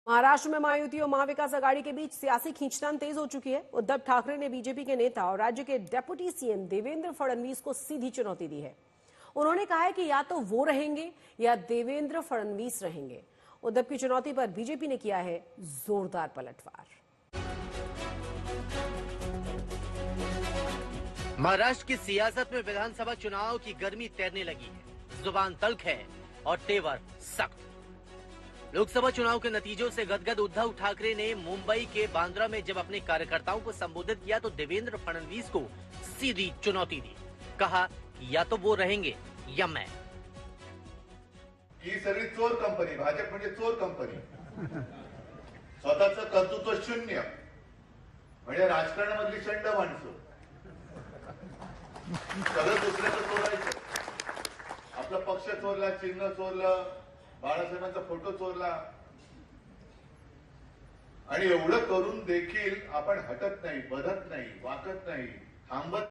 महाराष्ट्र में महायुति और महाविकास आघाड़ी के बीच सियासी खींचतान तेज हो चुकी है। उद्धव ठाकरे ने बीजेपी के नेता और राज्य के डेप्यूटी सीएम देवेंद्र फडणवीस को सीधी चुनौती दी है। उन्होंने कहा है कि या तो वो रहेंगे या देवेंद्र फडणवीस रहेंगे। उद्धव की चुनौती पर बीजेपी ने किया है जोरदार पलटवार। महाराष्ट्र की सियासत में विधानसभा चुनाव की गर्मी तैरने लगी है। जुबान तल्ख है और तेवर सख्त। लोकसभा चुनाव के नतीजों से गदगद उद्धव ठाकरे ने मुंबई के बांद्रा में जब अपने कार्यकर्ताओं को संबोधित किया तो देवेंद्र फडणवीस को सीधी चुनौती दी। कहा या तो वो रहेंगे या मैं। ही सगळी चोर कंपनी, भाजप म्हणजे चोर कंपनी, स्वतःचं कर्तृत्व शून्य, म्हणजे राजकारणामधली शंड माणसं, सगळं दुसऱ्याचं चोरायचं। आपला पक्ष चोरला, चिन्ह चोरलं, बाळासाहेबांचा फोटो चोरला, आणि एवढं करून देखील आपण हटत नाही, बधत नाही, वाकत नाही, थांबत